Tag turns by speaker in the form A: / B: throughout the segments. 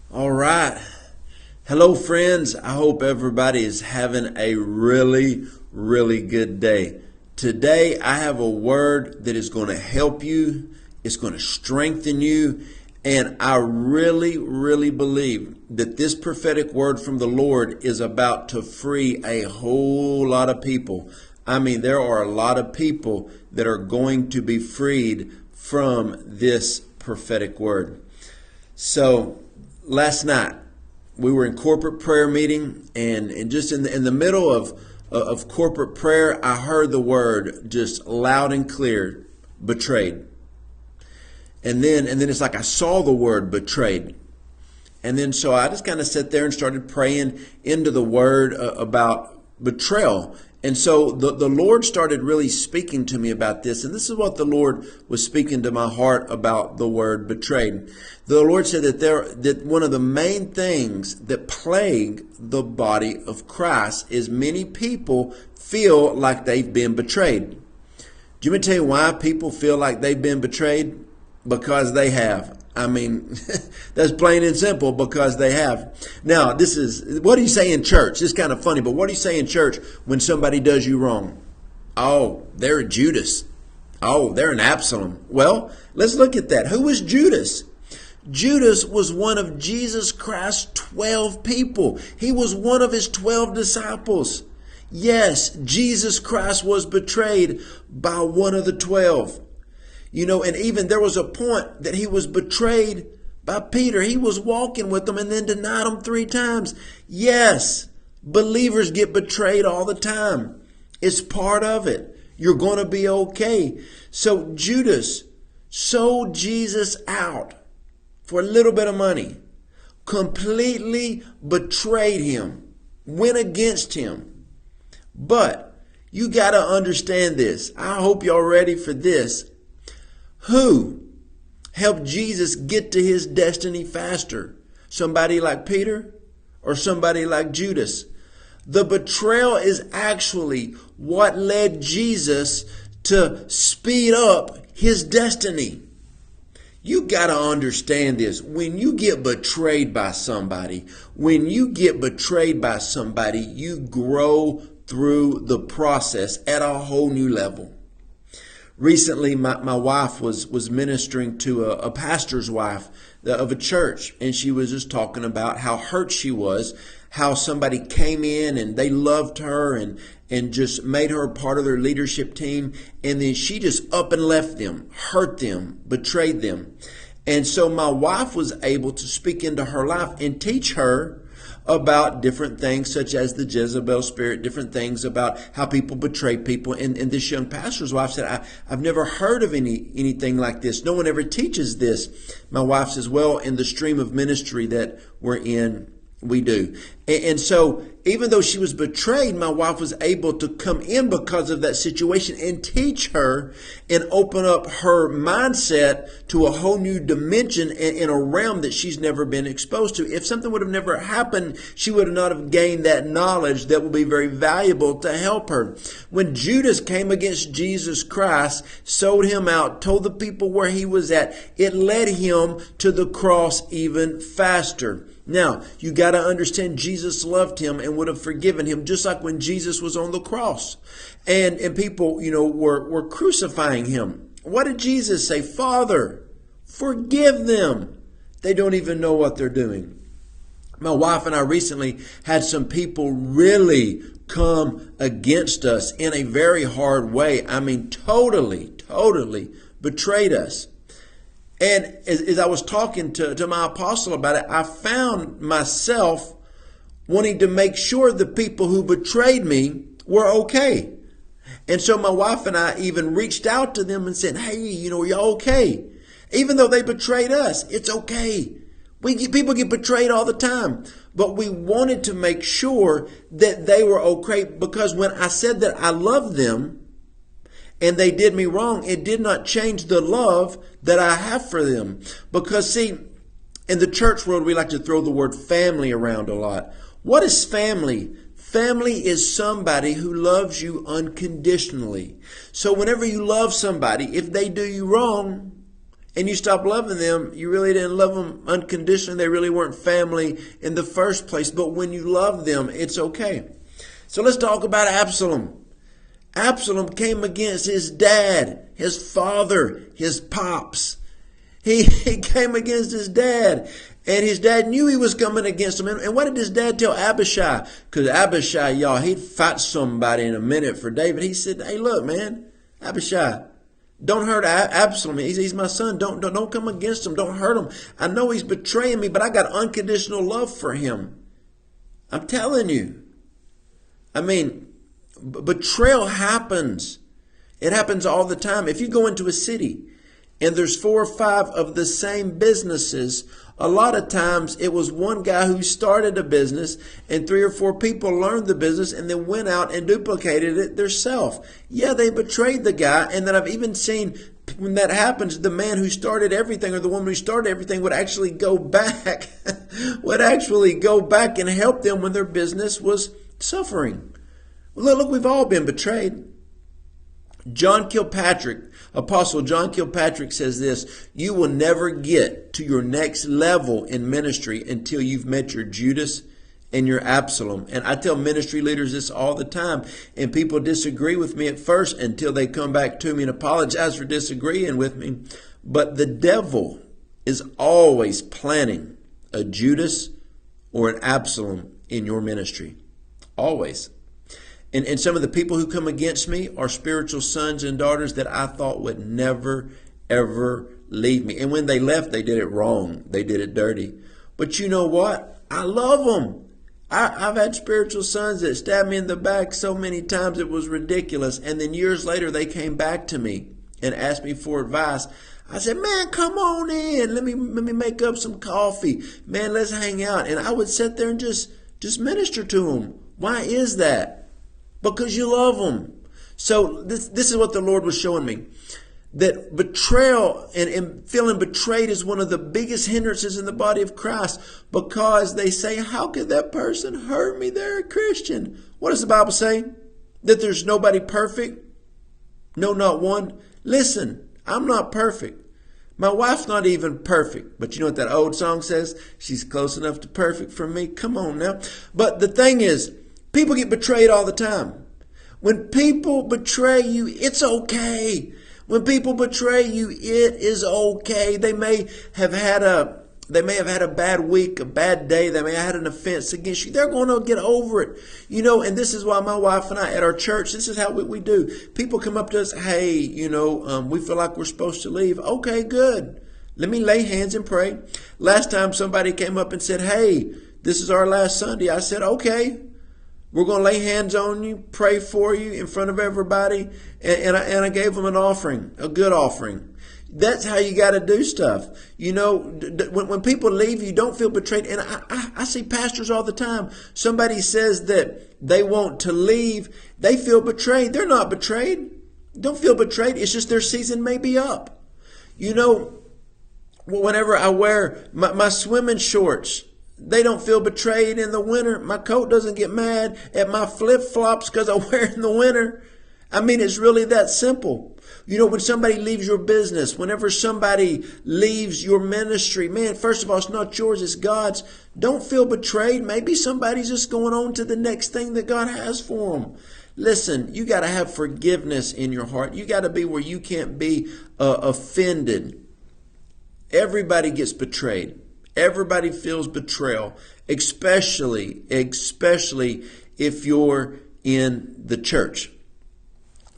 A: All right. Hello, friends. I hope everybody is having a really good day. Today, I have a word that is going to help you. It's going to strengthen you. And I really believe that this prophetic word from the Lord is about to free a whole lot of people. I mean, there are a lot of people that are going to be freed from this prophetic word. So, last night we were in corporate prayer meeting, and just in the middle of corporate prayer, I heard the word just loud and clear, betrayed. And then it's like I saw the word betrayed. And then so I just kind of sat there and started praying into the word about betrayal. And so the Lord started really speaking to me about this. And this is what the Lord was speaking to my heart about the word betrayed. The Lord said that one of the main things that plague the body of Christ is many people feel like they've been betrayed. Do you want me to tell you why people feel like they've been betrayed? Because they have. I mean, that's plain and simple, because they have. Now, what do you say in church? This is kind of funny, but what do you say in church when somebody does you wrong? Oh, they're a Judas. Oh, they're an Absalom. Well, let's look at that. Who was Judas? Judas was one of Jesus Christ's 12 people. He was one of his 12 disciples. Yes, Jesus Christ was betrayed by one of the 12. You know, and even there was a point that he was betrayed by Peter. He was walking with them and then denied him 3 times. Yes, believers get betrayed all the time. It's part of it. You're going to be okay. So Judas sold Jesus out for a little bit of money, completely betrayed him, went against him. But you got to understand this. I hope y'all ready for this. Who helped Jesus get to his destiny faster? Somebody like Peter or somebody like Judas? The betrayal is actually what led Jesus to speed up his destiny. You got to understand this. When you get betrayed by somebody, you grow through the process at a whole new level. Recently, my wife was ministering to a pastor's wife of a church, and she was just talking about how hurt she was, how somebody came in and they loved her and just made her part of their leadership team, and then she just up and left them, hurt them, betrayed them. And so my wife was able to speak into her life and teach her about different things such as the Jezebel spirit, different things about how people betray people. And this young pastor's wife said, I've never heard of anything like this. No one ever teaches this. My wife says, well, in the stream of ministry that we're in, we do. And so even though she was betrayed, my wife was able to come in because of that situation and teach her and open up her mindset to a whole new dimension in a realm that she's never been exposed to. If something would have never happened, she would not have gained that knowledge that will be very valuable to help her. When Judas came against Jesus Christ, sold him out, told the people where he was at, it led him to the cross even faster. Now, you got to understand, Jesus loved him and would have forgiven him, just like when Jesus was on the cross. And people, were crucifying him. What did Jesus say? Father, forgive them. They don't even know what they're doing. My wife and I recently had some people really come against us in a very hard way. I mean, totally betrayed us. And as I was talking to my apostle about it, I found myself wanting to make sure the people who betrayed me were okay. And so my wife and I even reached out to them and said, hey, are y'all okay? Even though they betrayed us, it's okay. People get betrayed all the time. But we wanted to make sure that they were okay, because when I said that I loved them, and they did me wrong, it did not change the love that I have for them. Because see, in the church world, we like to throw the word family around a lot. What is family? Family is somebody who loves you unconditionally. So whenever you love somebody, if they do you wrong, and you stop loving them, you really didn't love them unconditionally. They really weren't family in the first place. But when you love them, it's okay. So let's talk about Absalom. Absalom came against his dad, his father, his pops. He came against his dad. And his dad knew he was coming against him. And what did his dad tell Abishai? Because Abishai, y'all, he'd fight somebody in a minute for David. He said, hey, look, man, Abishai, don't hurt Absalom. He's my son. Don't come against him. Don't hurt him. I know he's betraying me, but I got unconditional love for him. I'm telling you. I mean, betrayal happens. It happens all the time. If you go into a city and there's 4 or 5 of the same businesses, a lot of times it was one guy who started a business and 3 or 4 people learned the business and then went out and duplicated it themselves. Yeah, they betrayed the guy. And then I've even seen when that happens, the man who started everything or the woman who started everything would actually go back, and help them when their business was suffering. Look, we've all been betrayed. Apostle John Kilpatrick says this: you will never get to your next level in ministry until you've met your Judas and your Absalom. And I tell ministry leaders this all the time, and people disagree with me at first until they come back to me and apologize for disagreeing with me. But the devil is always planning a Judas or an Absalom in your ministry. Always. And some of the people who come against me are spiritual sons and daughters that I thought would never, ever leave me. And when they left, they did it wrong. They did it dirty. But you know what? I love them. I've had spiritual sons that stabbed me in the back so many times it was ridiculous. And then years later, they came back to me and asked me for advice. I said, man, come on in. Let me make up some coffee. Man, let's hang out. And I would sit there and just minister to them. Why is that? Because you love them. So this is what the Lord was showing me. That betrayal and feeling betrayed is one of the biggest hindrances in the body of Christ, because they say, how could that person hurt me? They're a Christian. What does the Bible say? That there's nobody perfect? No, not one. Listen, I'm not perfect. My wife's not even perfect. But you know what that old song says? She's close enough to perfect for me. Come on now. But the thing is, people get betrayed all the time. When people betray you, it's okay. When people betray you, it is okay. They may have had a bad week, a bad day. They may have had an offense against you. They're going to get over it. You know, and this is why my wife and I at our church, this is how we do. People come up to us, hey, we feel like we're supposed to leave. Okay, good. Let me lay hands and pray. Last time somebody came up and said, hey, this is our last Sunday. I said, okay. We're going to lay hands on you, pray for you in front of everybody. And I gave them an offering, a good offering. That's how you got to do stuff. You know, when people leave you, don't feel betrayed. And I see pastors all the time. Somebody says that they want to leave. They feel betrayed. They're not betrayed. Don't feel betrayed. It's just their season may be up. You know, whenever I wear my swimming shorts, they don't feel betrayed in the winter. My coat doesn't get mad at my flip-flops because I wear it in the winter. I mean, it's really that simple. You know, when somebody leaves your business, whenever somebody leaves your ministry, man, first of all, it's not yours, it's God's. Don't feel betrayed. Maybe somebody's just going on to the next thing that God has for them. Listen, you got to have forgiveness in your heart. You got to be where you can't be offended. Everybody gets betrayed. Everybody feels betrayal, especially if you're in the church.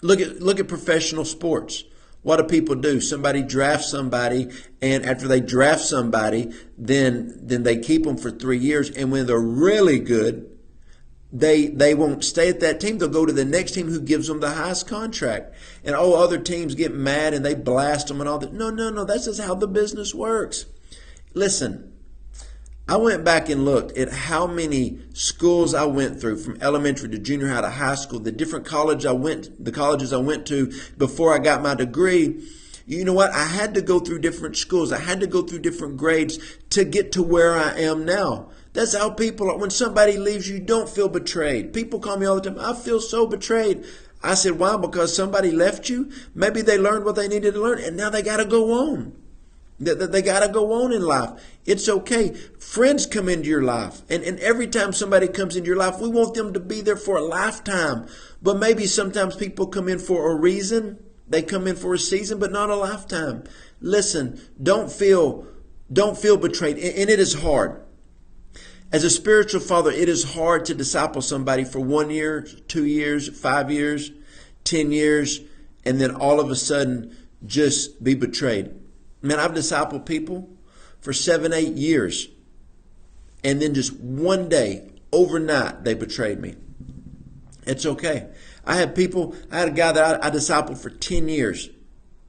A: Look at professional sports. What do people do? Somebody drafts somebody, and after they draft somebody, then they keep them for 3 years. And when they're really good, they won't stay at that team. They'll go to the next team who gives them the highest contract. And other teams get mad and they blast them and all that. No. That's just how the business works. Listen, I went back and looked at how many schools I went through, from elementary to junior high to high school, the colleges I went to before I got my degree. You know what? I had to go through different schools. I had to go through different grades to get to where I am now. That's how people are. When somebody leaves you, don't feel betrayed. People call me all the time, I feel so betrayed. I said, why? Because somebody left you? Maybe they learned what they needed to learn, and now they got to go on. They got to go on in life. It's okay. Friends come into your life. And every time somebody comes into your life, we want them to be there for a lifetime. But maybe sometimes people come in for a reason. They come in for a season, but not a lifetime. Listen, don't feel betrayed. And it is hard. As a spiritual father, it is hard to disciple somebody for 1 year, 2 years, 5 years, 10 years, and then all of a sudden just be betrayed. Man, I've discipled people for 7, 8 years. And then just one day, overnight, they betrayed me. It's okay. I had a guy that I discipled for 10 years.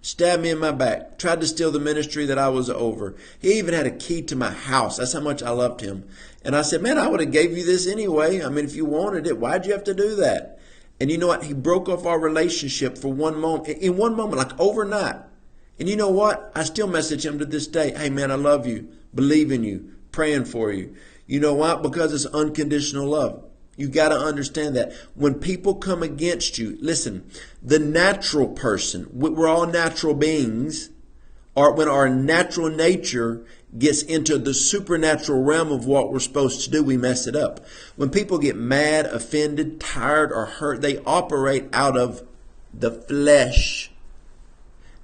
A: Stabbed me in my back. Tried to steal the ministry that I was over. He even had a key to my house. That's how much I loved him. And I said, man, I would have gave you this anyway. I mean, if you wanted it, why'd you have to do that? And you know what? He broke off our relationship for one moment. In one moment, like overnight. And you know what? I still message him to this day. Hey, man, I love you. Believe in you. Praying for you. You know what? Because it's unconditional love. You got to understand that. When people come against you, listen, the natural person, we're all natural beings, or when our natural nature gets into the supernatural realm of what we're supposed to do, we mess it up. When people get mad, offended, tired, or hurt, they operate out of the flesh.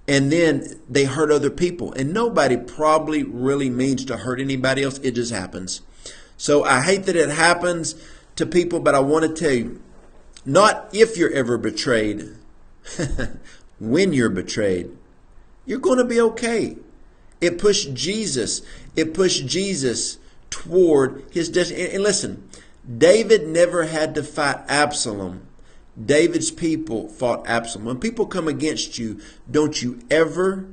A: And then they hurt other people. And nobody probably really means to hurt anybody else. It just happens. So I hate that it happens to people, but I want to tell you, not if you're ever betrayed, when you're betrayed, you're going to be okay. It pushed Jesus. It pushed Jesus toward his destiny. And listen, David never had to fight Absalom. David's people fought Absalom. When people come against you, don't you ever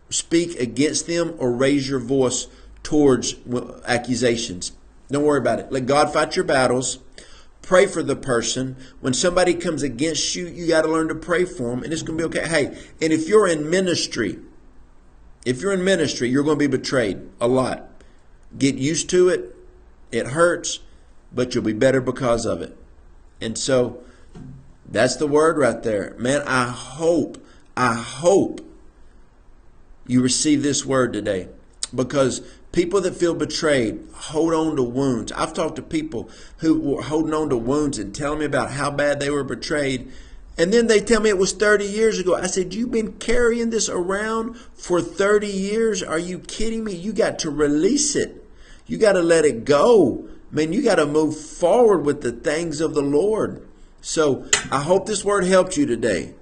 A: speak against them or raise your voice towards accusations. Don't worry about it. Let God fight your battles. Pray for the person. When somebody comes against you, you got to learn to pray for them, and it's going to be okay. Hey, and if you're in ministry, you're going to be betrayed a lot. Get used to it. It hurts, but you'll be better because of it. And so that's the word right there. Man, I hope you receive this word today, because people that feel betrayed hold on to wounds. I've talked to people who were holding on to wounds and telling me about how bad they were betrayed. And then they tell me it was 30 years ago. I said, you've been carrying this around for 30 years? Are you kidding me? You got to release it. You got to let it go. Man, you got to move forward with the things of the Lord. So I hope this word helped you today.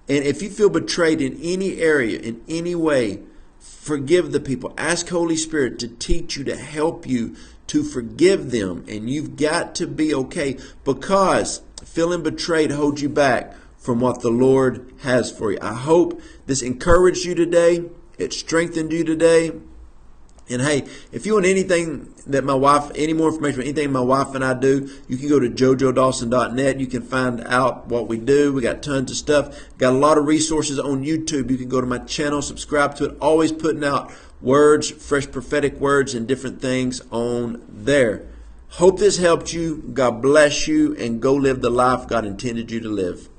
A: And if you feel betrayed in any area, in any way, forgive the people. Ask Holy Spirit to teach you, to help you to forgive them. And you've got to be okay, because feeling betrayed holds you back from what the Lord has for you. I hope this encouraged you today. It strengthened you today. And hey, if you want anything that any more information about anything my wife and I do, you can go to jojodawson.net. You can find out what we do. We got tons of stuff. Got a lot of resources on YouTube. You can go to my channel, subscribe to it. Always putting out words, fresh prophetic words and different things on there. Hope this helped you. God bless you, and go live the life God intended you to live.